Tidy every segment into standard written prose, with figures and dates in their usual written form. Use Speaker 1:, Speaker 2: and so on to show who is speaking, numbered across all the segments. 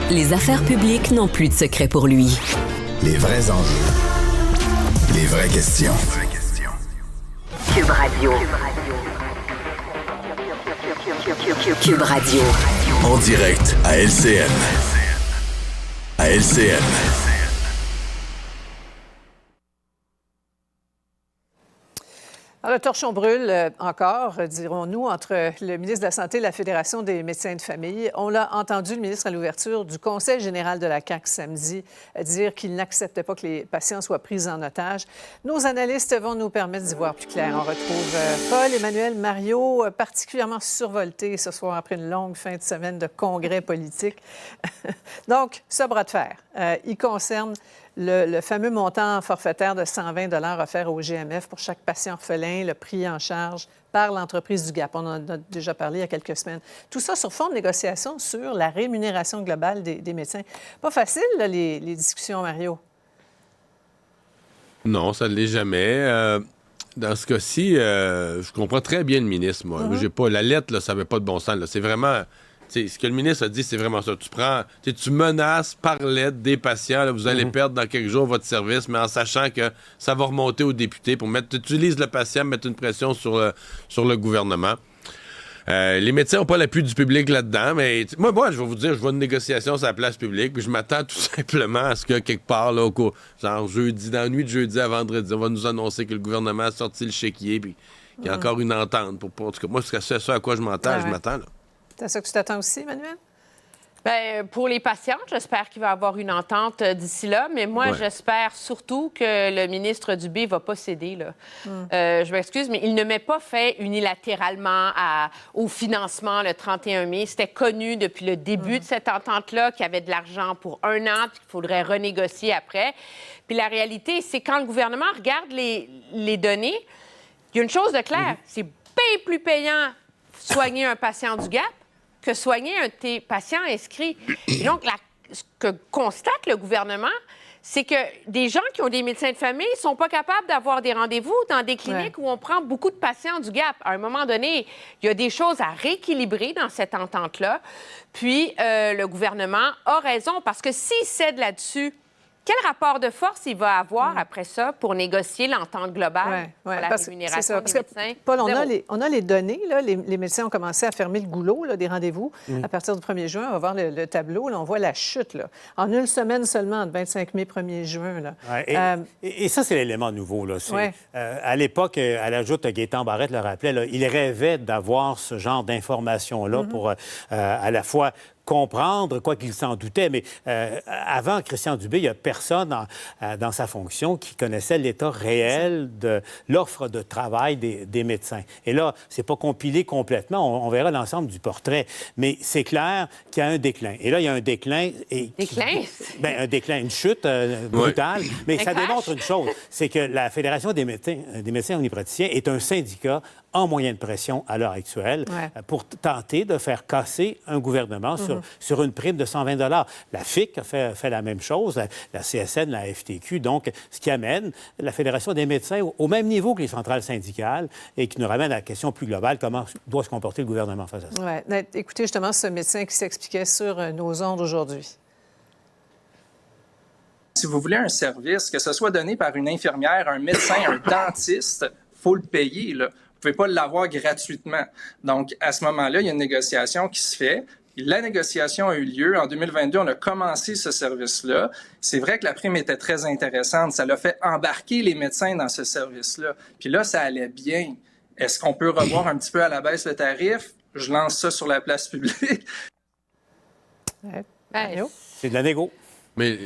Speaker 1: Les affaires publiques n'ont plus de secret pour lui.
Speaker 2: Les vrais enjeux. Les vraies questions.
Speaker 1: Cube Radio. Cube Radio.
Speaker 2: En direct à LCN. À LCN.
Speaker 3: Alors, le torchon brûle encore, dirons-nous, entre le ministre de la Santé et la Fédération des médecins de famille. On l'a entendu, le ministre, à l'ouverture du Conseil général de la CAQ samedi, dire qu'il n'acceptait pas que les patients soient pris en otage. Nos analystes vont nous permettre d'y voir plus clair. On retrouve Paul-Emmanuel Mario, particulièrement survolté ce soir après une longue fin de semaine de congrès politique. Donc, ce bras de fer, il concerne le fameux montant forfaitaire de 120 $ offert au GMF pour chaque patient orphelin, le pris en charge par l'entreprise du GAP. On en a déjà parlé il y a quelques semaines. Tout ça sur fond de négociation sur la rémunération globale des médecins. Pas facile, là, les discussions, Mario. Non, ça ne l'est jamais. Dans ce cas-ci, je comprends très bien le ministre, moi. J'ai pas, la lettre, là, ça n'avait pas de bon sens. Là. C'est vraiment... T'sais, ce que le ministre a dit, c'est vraiment ça. Tu menaces par lettre des patients. Là, vous allez perdre dans quelques jours votre service, mais en sachant que ça va remonter aux députés pour mettre. Tu utilises le patient, mettre une pression sur le gouvernement. Les médecins n'ont pas l'appui du public là-dedans, mais moi, je vais vous dire, je vois une négociation sur la place publique, puis je m'attends tout simplement à ce que quelque part, là, genre jeudi, dans la nuit de jeudi à vendredi, on va nous annoncer que le gouvernement a sorti le chéquier, puis qu'il y a encore une entente. En tout cas, moi, c'est ça à quoi je m'attends, je m'attends, là. C'est à ça que tu t'attends aussi, Emmanuel?
Speaker 4: Bien, pour les patients, j'espère qu'il va y avoir une entente d'ici là, mais moi, j'espère surtout que le ministre Dubé ne va pas céder. Là. Je m'excuse, mais il ne met pas fin unilatéralement au financement le 31 mai. C'était connu depuis le début de cette entente-là qu'il y avait de l'argent pour un an puis qu'il faudrait renégocier après. Puis la réalité, c'est quand le gouvernement regarde les données, il y a une chose de claire, c'est bien plus payant soigner un patient du GAP que soigner un de tes patients inscrits. Et donc, ce que constate le gouvernement, c'est que des gens qui ont des médecins de famille ne sont pas capables d'avoir des rendez-vous dans des cliniques où on prend beaucoup de patients du GAP. À un moment donné, il y a des choses à rééquilibrer dans cette entente-là. Puis, le gouvernement a raison, parce que s'il cède là-dessus, quel rapport de force il va avoir après ça pour négocier l'entente globale pour la rémunération des médecins?
Speaker 3: Paul, on a les données. Là. Les médecins ont commencé à fermer le goulot là, des rendez-vous. À partir du 1er juin, on va voir le tableau. Là, on voit la chute. Là. En une semaine seulement, entre 25 mai et 1er juin. Là.
Speaker 5: Et ça, c'est l'élément nouveau. Là. À l'époque, à la joute, Gaétan Barrette le rappelait, là, il rêvait d'avoir ce genre d'informations-là pour à la fois comprendre, quoi qu'il s'en doutait. Mais avant Christian Dubé, il n'y a personne dans sa fonction qui connaissait l'état réel de l'offre de travail des médecins. Et là, c'est pas compilé complètement. On verra l'ensemble du portrait. Mais c'est clair qu'il y a un déclin. Et là, il y a un déclin. Un déclin, une chute brutale. Mais ça démontre une chose, c'est que la Fédération des médecins omnipraticiens est un syndicat en moyenne pression à l'heure actuelle pour tenter de faire casser un gouvernement sur une prime de 120 $. La FIC a fait la même chose, la CSN, la FTQ, donc ce qui amène la Fédération des médecins au même niveau que les centrales syndicales et qui nous ramène à la question plus globale, comment doit se comporter le gouvernement face à ça.
Speaker 3: Écoutez justement ce médecin qui s'expliquait sur nos ondes aujourd'hui.
Speaker 6: Si vous voulez un service, que ce soit donné par une infirmière, un médecin, un dentiste, il faut le payer, là. Vous ne pouvez pas l'avoir gratuitement. Donc, à ce moment-là, il y a une négociation qui se fait. La négociation a eu lieu. En 2022, on a commencé ce service-là. C'est vrai que la prime était très intéressante. Ça l'a fait embarquer les médecins dans ce service-là. Puis là, ça allait bien. Est-ce qu'on peut revoir un petit peu à la baisse le tarif? Je lance ça sur la place publique.
Speaker 5: C'est de la négo.
Speaker 7: Mais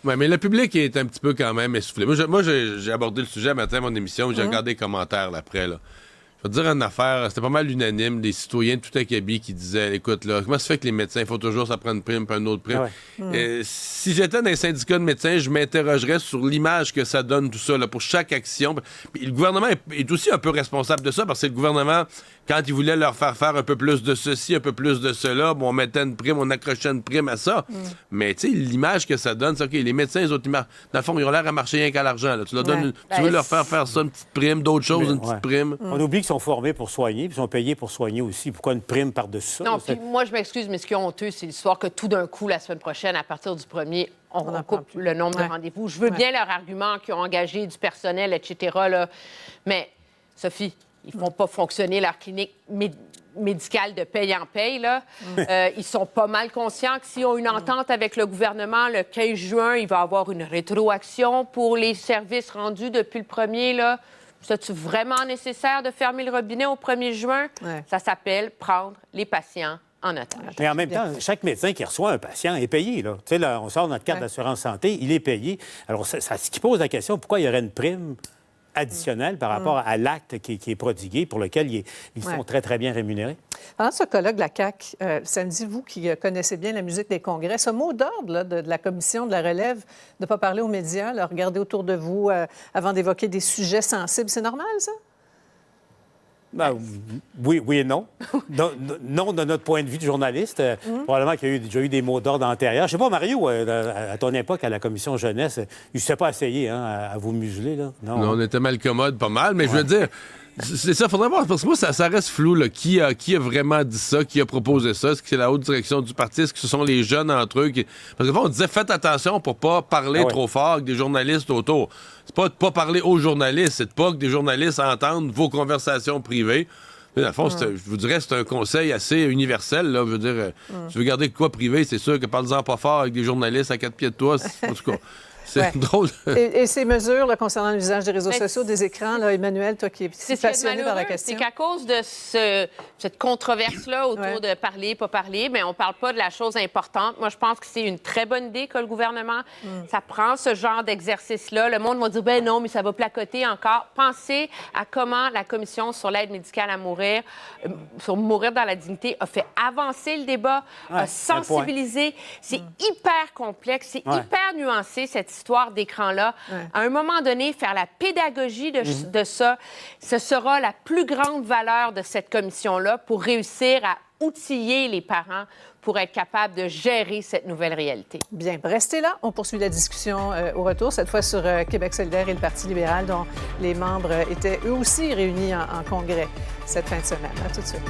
Speaker 7: le public est un petit peu quand même essoufflé. Moi, j'ai abordé le sujet matin à mon émission. J'ai regardé les commentaires là, après. Là. Je vais te dire une affaire, c'était pas mal unanime, des citoyens de tout acabit qui disaient, écoute, là, comment ça fait que les médecins, il faut toujours ça prendre une prime puis une autre prime? Si j'étais dans un syndicat de médecins, je m'interrogerais sur l'image que ça donne, tout ça, là, pour chaque action. Puis le gouvernement est aussi un peu responsable de ça, parce que c'est le gouvernement quand ils voulaient leur faire un peu plus de ceci, un peu plus de cela, bon, on mettait une prime, on accrochait une prime à ça. Mais tu sais, l'image que ça donne, c'est OK, les médecins, les autres, dans le fond, ils ont l'air à marcher rien qu'à l'argent. Là. Tu leur donnes tu veux leur faire ça, une petite prime, d'autres choses, une petite prime.
Speaker 5: On oublie qu'ils sont formés pour soigner, puis ils sont payés pour soigner aussi. Pourquoi une prime par-dessus ça?
Speaker 4: Non, puis moi, je m'excuse, mais ce qui est honteux, c'est l'histoire que tout d'un coup, la semaine prochaine, à partir du 1er, on coupe le nombre de rendez-vous. Je veux bien leur argument qu'ils ont engagé du personnel, etc., là. Mais, Sophie, ils ne font pas fonctionner leur clinique médicale de paye en paye, là. Ils sont pas mal conscients que s'ils ont une entente avec le gouvernement, le 15 juin, il va y avoir une rétroaction pour les services rendus depuis le 1er, là. C'est-tu vraiment nécessaire de fermer le robinet au 1er juin? Ça s'appelle prendre les patients en otage.
Speaker 5: Mais en même temps, chaque médecin qui reçoit un patient est payé. Là. Tu sais, là, on sort notre carte d'assurance santé, il est payé. Alors, ce qui pose la question, pourquoi il y aurait une prime additionnelle par rapport à l'acte qui est prodigué, pour lequel ils sont très, très bien rémunérés?
Speaker 3: Pendant ce colloque de la CAQ, samedi, vous qui connaissez bien la musique des congrès, ce mot d'ordre là, de la commission de la relève, de ne pas parler aux médias, là, regarder autour de vous avant d'évoquer des sujets sensibles, c'est normal, ça?
Speaker 5: Ben, oui et non. Non, de notre point de vue de journaliste. Probablement qu'il y a déjà eu des mots d'ordre antérieurs. Je ne sais pas, Mario, à ton époque, à la commission jeunesse, il ne s'est pas essayé à vous museler, là? Non,
Speaker 7: on était mal commode, pas mal, mais je veux dire... C'est ça, il faudrait voir, parce que moi, ça reste flou, là. Qui a vraiment dit ça? Qui a proposé ça? Est-ce que c'est la haute direction du parti? Est-ce que ce sont les jeunes entre eux? Parce que on disait, faites attention pour pas parler trop fort avec des journalistes autour. C'est pas de pas parler aux journalistes, c'est de pas que des journalistes entendent vos conversations privées. Mais dans le fond, je vous dirais que c'est un conseil assez universel, là. Je veux dire, tu veux garder de quoi privé, c'est sûr que parle-en pas fort avec des journalistes à 4 pieds de toi, en tout cas... C'est drôle.
Speaker 3: Et ces mesures là, concernant l'usage des réseaux sociaux, des écrans, là, Emmanuel, toi qui es passionné par la question.
Speaker 4: C'est qu'à cause de cette controverse-là autour de parler, pas parler, mais on ne parle pas de la chose importante. Moi, je pense que c'est une très bonne idée que le gouvernement, ça prend ce genre d'exercice-là. Le monde va dire, ben non, mais ça va placoter encore. Pensez à comment la Commission sur l'aide médicale à mourir, sur mourir dans la dignité, a fait avancer le débat, a sensibilisé. C'est hyper complexe, c'est hyper nuancé, cette histoire d'écran-là. À un moment donné, faire la pédagogie de ça, ce sera la plus grande valeur de cette commission-là pour réussir à outiller les parents pour être capables de gérer cette nouvelle réalité.
Speaker 3: Bien, restez là. On poursuit la discussion au retour, cette fois sur Québec solidaire et le Parti libéral, dont les membres étaient eux aussi réunis en congrès cette fin de semaine. À tout de suite.